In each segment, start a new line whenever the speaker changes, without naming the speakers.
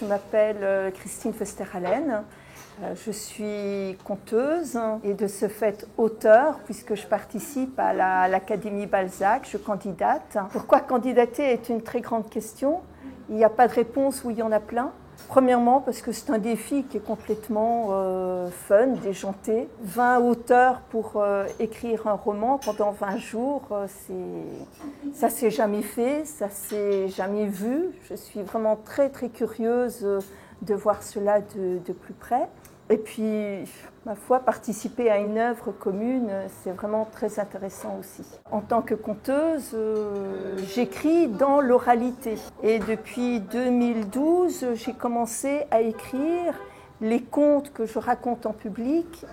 je m'appelle Christine Festerhallen. Je suis conteuse et de ce fait auteure puisque je participe à l'Académie Balzac, je candidate. Pourquoi candidater est une très grande question. Il n'y a pas de réponse où il y en a plein. Premièrement parce que c'est un défi qui est complètement fun, déjanté. 20 auteurs pour écrire un roman pendant 20 jours, ça s'est jamais fait, ça s'est jamais vu. Je suis vraiment très très curieuse de voir cela de plus près. Et puis, ma foi, participer à une œuvre commune, c'est vraiment très intéressant aussi. En tant que conteuse, j'écris dans l'oralité. Et depuis 2012, j'ai commencé à écrire les contes que je raconte en public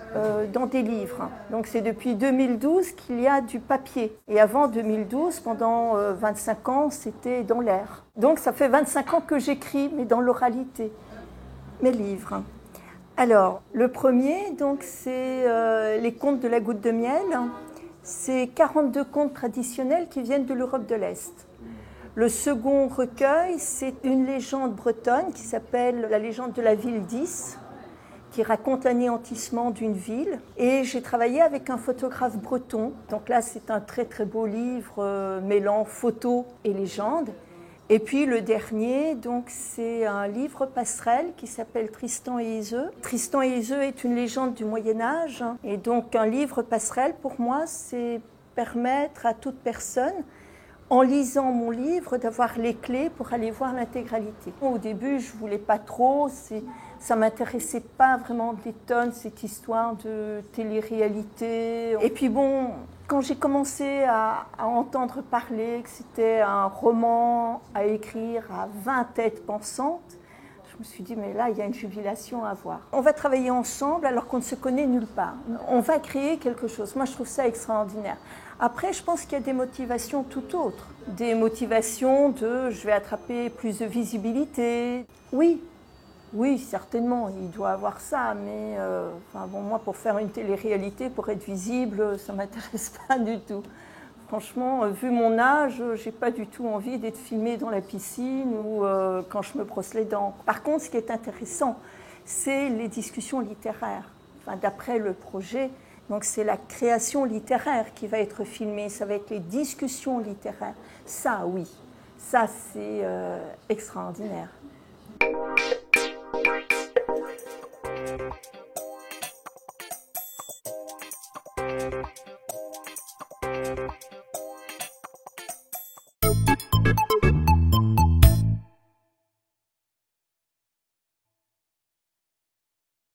dans des livres. Donc c'est depuis 2012 qu'il y a du papier. Et avant 2012, pendant 25 ans, c'était dans l'air. Donc ça fait 25 ans que j'écris, mais dans l'oralité, mes livres. Alors, le premier, donc, c'est les contes de la goutte de miel. C'est 42 contes traditionnels qui viennent de l'Europe de l'Est. Le second recueil, c'est une légende bretonne qui s'appelle la légende de la ville d'Is, qui raconte l'anéantissement d'une ville. Et j'ai travaillé avec un photographe breton. Donc là, c'est un très très beau livre mêlant photo et légende. Et puis le dernier, donc, c'est un livre passerelle qui s'appelle Tristan et Iseult. Tristan et Iseult est une légende du Moyen-Âge. Et donc un livre passerelle, pour moi, c'est permettre à toute personne, en lisant mon livre, d'avoir les clés pour aller voir l'intégralité. Au début, je ne voulais pas trop, ça ne m'intéressait pas vraiment des tonnes, cette histoire de télé-réalité. Et puis bon, quand j'ai commencé à entendre parler que c'était un roman à écrire à 20 têtes pensantes, je me suis dit, mais là, il y a une jubilation à voir. On va travailler ensemble alors qu'on ne se connaît nulle part. On va créer quelque chose. Moi, je trouve ça extraordinaire. Après, je pense qu'il y a des motivations tout autres. Des motivations de, je vais attraper plus de visibilité. Oui, certainement, il doit avoir ça, mais moi, pour faire une télé-réalité, pour être visible, ça ne m'intéresse pas du tout. Franchement, vu mon âge, je n'ai pas du tout envie d'être filmée dans la piscine ou quand je me brosse les dents. Par contre, ce qui est intéressant, c'est les discussions littéraires. D'après le projet, donc c'est la création littéraire qui va être filmée, ça va être les discussions littéraires. Ça, oui, ça c'est extraordinaire.